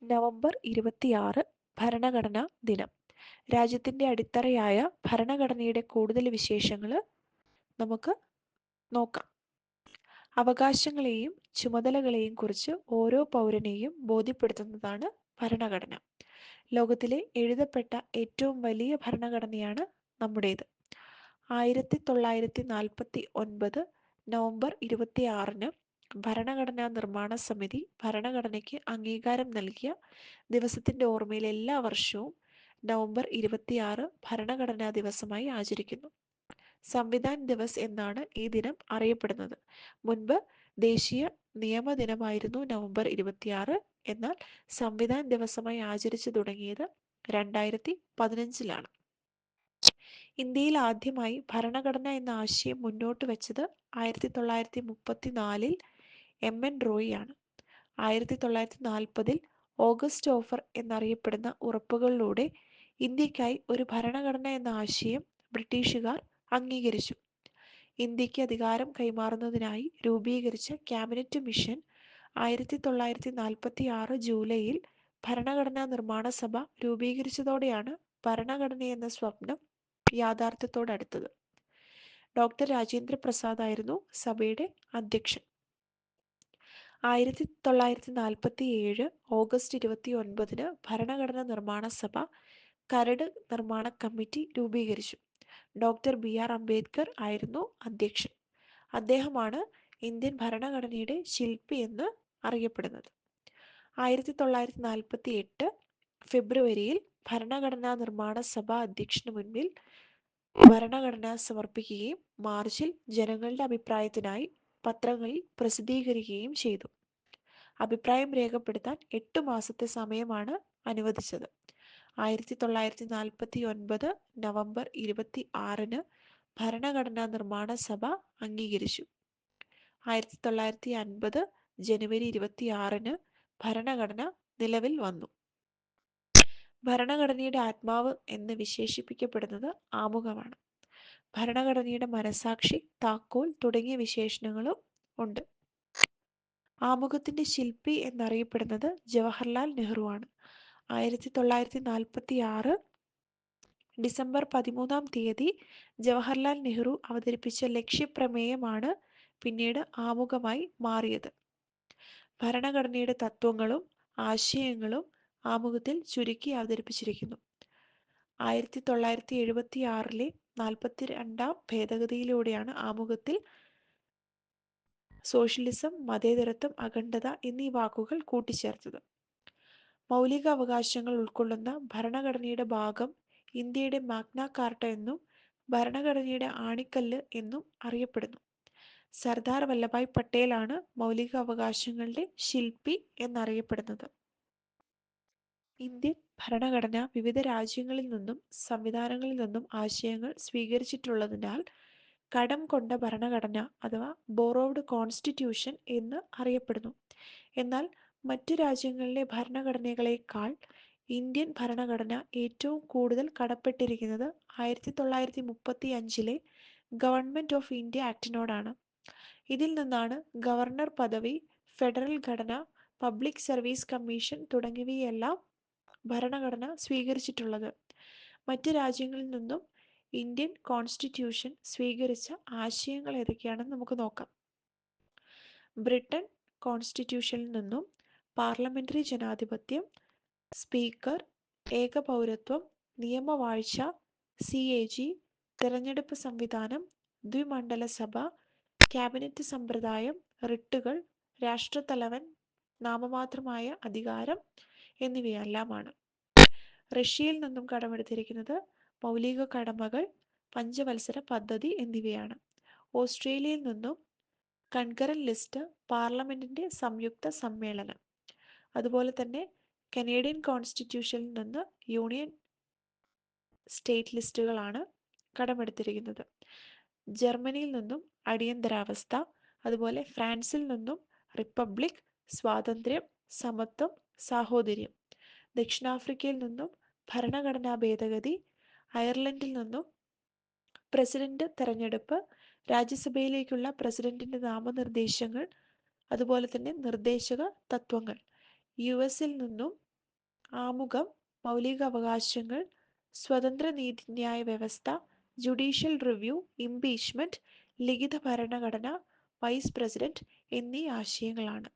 November 26 ഭരണഘടനാ ദിനം. രാജ്യത്തിൻ്റെ അടിത്തറയായ ഭരണഘടനയുടെ കൂടുതൽ വിശേഷങ്ങൾ നമുക്ക് നോക്കാം. അവകാശങ്ങളെയും ചുമതലകളെയും കുറിച്ച് ഓരോ പൗരനെയും ബോധ്യപ്പെടുത്തുന്നതാണ് ഭരണഘടന. ലോകത്തിലെ എഴുതപ്പെട്ട ഏറ്റവും വലിയ ഭരണഘടനയാണ് നമ്മുടേത്. 1949 നവംബർ 26 ഭരണഘടനാ നിർമ്മാണ സമിതി ഭരണഘടനയ്ക്ക് അംഗീകാരം നൽകിയ ദിവസത്തിൻ്റെ ഓർമ്മയിൽ എല്ലാ വർഷവും നവംബർ 26 ഭരണഘടനാ ദിവസമായി ആചരിക്കുന്നു. സംവിധാൻ ദിവസ് എന്നാണ് ഈ ദിനം അറിയപ്പെടുന്നത്. മുൻപ് ദേശീയ നിയമ ദിനമായിരുന്നു നവംബർ 26. എന്നാൽ സംവിധാൻ ദിവസമായി ആചരിച്ചു തുടങ്ങിയത് 2015 ഇന്ത്യയിൽ ആദ്യമായി ഭരണഘടന എന്ന ആശയം മുന്നോട്ട് വെച്ചത് 1934 MN റോയി ആണ്. 1940 ഓഗസ്റ്റ് ഓഫർ എന്നറിയപ്പെടുന്ന ഉറപ്പുകളിലൂടെ ഇന്ത്യക്കായി ഒരു ഭരണഘടന എന്ന ആശയം ബ്രിട്ടീഷുകാർ അംഗീകരിച്ചു. ഇന്ത്യക്ക് അധികാരം കൈമാറുന്നതിനായി രൂപീകരിച്ച ക്യാബിനറ്റ് മിഷൻ 1946 ജൂലൈയിൽ ഭരണഘടനാ നിർമ്മാണ സഭ രൂപീകരിച്ചതോടെയാണ് ഭരണഘടനയെന്ന സ്വപ്നം യാഥാർത്ഥ്യത്തോടടുത്തത്. ഡോക്ടർ രാജേന്ദ്ര പ്രസാദ് ആയിരുന്നു സഭയുടെ അധ്യക്ഷൻ. 1947 ഓഗസ്റ്റ് 29 ഭരണഘടനാ നിർമ്മാണ സഭ കരട് നിർമ്മാണ കമ്മിറ്റി രൂപീകരിച്ചു. ഡോക്ടർ BR അംബേദ്കർ ആയിരുന്നു അധ്യക്ഷൻ. അദ്ദേഹമാണ് ഇന്ത്യൻ ഭരണഘടനയുടെ ശില്പി എന്ന് അറിയപ്പെടുന്നത്. 1948 ഫെബ്രുവരിയിൽ ഭരണഘടനാ നിർമ്മാണ സഭ അധ്യക്ഷന് മുൻപിൽ ഭരണഘടന സമർപ്പിക്കുകയും മാർച്ചിൽ ജനങ്ങളുടെ അഭിപ്രായത്തിനായി പത്രങ്ങളിൽ പ്രസിദ്ധീകരിക്കുകയും ചെയ്തു. അഭിപ്രായം രേഖപ്പെടുത്താൻ 8 മാസത്തെ സമയമാണ് അനുവദിച്ചത്. 1949 നവംബർ 26 ഭരണഘടനാ നിർമ്മാണ സഭ അംഗീകരിച്ചു. 1950 ജനുവരി 26 ഭരണഘടന നിലവിൽ വന്നു. ഭരണഘടനയുടെ ആത്മാവ് എന്ന് വിശേഷിപ്പിക്കപ്പെടുന്നത് ആമുഖമാണ്. ഭരണഘടനയുടെ മനസാക്ഷി, താക്കോൽ തുടങ്ങിയ വിശേഷണങ്ങളും ഉണ്ട്. ആമുഖത്തിന്റെ ശില്പി എന്നറിയപ്പെടുന്നത് ജവഹർലാൽ നെഹ്റു ആണ്. 1946 ഡിസംബർ 13 ജവഹർലാൽ നെഹ്റു അവതരിപ്പിച്ച ലക്ഷ്യപ്രമേയമാണ് പിന്നീട് ആമുഖമായി മാറിയത്. ഭരണഘടനയുടെ തത്വങ്ങളും ആശയങ്ങളും ആമുഖത്തിൽ ചുരുക്കി അവതരിപ്പിച്ചിരിക്കുന്നു. 1976 42 ഭേദഗതിയിലൂടെയാണ് ആമുഖത്തിൽ സോഷ്യലിസം, മതേതരത്വം, അഖണ്ഡത എന്നീ വാക്കുകൾ കൂട്ടിച്ചേർത്തത്. മൗലിക അവകാശങ്ങൾ ഉൾക്കൊള്ളുന്ന ഭരണഘടനയുടെ ഭാഗം ഇന്ത്യയുടെ മാഗ്ന കാർട്ട എന്നും ഭരണഘടനയുടെ ആണിക്കല്ല് എന്നും അറിയപ്പെടുന്നു. സർദാർ വല്ലഭായ് പട്ടേലാണ് മൗലിക അവകാശങ്ങളുടെ ശില്പി എന്നറിയപ്പെടുന്നത്. ഇന്ത്യൻ ഭരണഘടന വിവിധ രാജ്യങ്ങളിൽ നിന്നും സംവിധാനങ്ങളിൽ നിന്നും ആശയങ്ങൾ സ്വീകരിച്ചിട്ടുള്ളതിനാൽ കടം കൊണ്ട ഭരണഘടന അഥവാ ബോറോവ്ഡ് കോൺസ്റ്റിറ്റ്യൂഷൻ എന്ന് അറിയപ്പെടുന്നു. എന്നാൽ മറ്റു രാജ്യങ്ങളിലെ ഭരണഘടനകളേക്കാൾ ഇന്ത്യൻ ഭരണഘടന ഏറ്റവും കൂടുതൽ കടപ്പെട്ടിരിക്കുന്നത് 1935 ഗവൺമെന്റ് ഓഫ് ഇന്ത്യ ആക്ടിനോടാണ്. ഇതിൽ നിന്നാണ് ഗവർണർ പദവി, ഫെഡറൽ ഘടന, പബ്ലിക് സർവീസ് കമ്മീഷൻ തുടങ്ങിയവയെല്ലാം ഭരണഘടന സ്വീകരിച്ചിട്ടുള്ളത്. മറ്റ് രാജ്യങ്ങളിൽ നിന്നും ഇന്ത്യൻ കോൺസ്റ്റിറ്റ്യൂഷൻ സ്വീകരിച്ച ആശയങ്ങൾ ഏതൊക്കെയാണെന്ന് നമുക്ക് നോക്കാം. ബ്രിട്ടൻ കോൺസ്റ്റിറ്റ്യൂഷനിൽ നിന്നും പാർലമെന്ററി ജനാധിപത്യം, സ്പീക്കർ, ഏകപൗരത്വം, നിയമവാഴ്ച, CAG, തെരഞ്ഞെടുപ്പ് സംവിധാനം, ദ്വിമണ്ഡല സഭ, ക്യാബിനറ്റ് സമ്പ്രദായം, റിട്ടുകൾ, രാഷ്ട്രത്തലവൻ, നാമമാത്രമായ അധികാരം എന്നിവയെല്ലാമാണ്. റഷ്യയിൽ നിന്നും കടമെടുത്തിരിക്കുന്നത് മൗലിക കടമകൾ, പഞ്ചവത്സര പദ്ധതി എന്നിവയാണ്. ഓസ്ട്രേലിയയിൽ നിന്നും കൺകറന്റ് ലിസ്റ്റ്, പാർലമെന്റിന്റെ സംയുക്ത സമ്മേളനം. അതുപോലെ തന്നെ കനേഡിയൻ കോൺസ്റ്റിറ്റ്യൂഷനിൽ നിന്ന് യൂണിയൻ സ്റ്റേറ്റ് ലിസ്റ്റുകളാണ് കടമെടുത്തിരിക്കുന്നത്. ജർമ്മനിയിൽ നിന്നും അടിയന്തരാവസ്ഥ, അതുപോലെ ഫ്രാൻസിൽ നിന്നും റിപ്പബ്ലിക്, സ്വാതന്ത്ര്യം, സമത്വം, സാഹോദര്യം. ദക്ഷിണാഫ്രിക്കയിൽ നിന്നും ഭരണഘടനാ ഭേദഗതി, അയർലൻഡിൽ നിന്നും പ്രസിഡന്റ് തെരഞ്ഞെടുപ്പ്, രാജ്യസഭയിലേക്കുള്ള പ്രസിഡന്റിന്റെ നാമനിർദ്ദേശങ്ങൾ, അതുപോലെ തന്നെ നിർദ്ദേശക തത്വങ്ങൾ. US നിന്നും ആമുഖം, മൗലികാവകാശങ്ങൾ, സ്വതന്ത്ര നീതിന്യായ വ്യവസ്ഥ, ജുഡീഷ്യൽ റിവ്യൂ, ഇംപീച്ച്മെന്റ്, ലിഖിത ഭരണഘടന, വൈസ് പ്രസിഡന്റ് എന്നീ ആശയങ്ങളാണ്.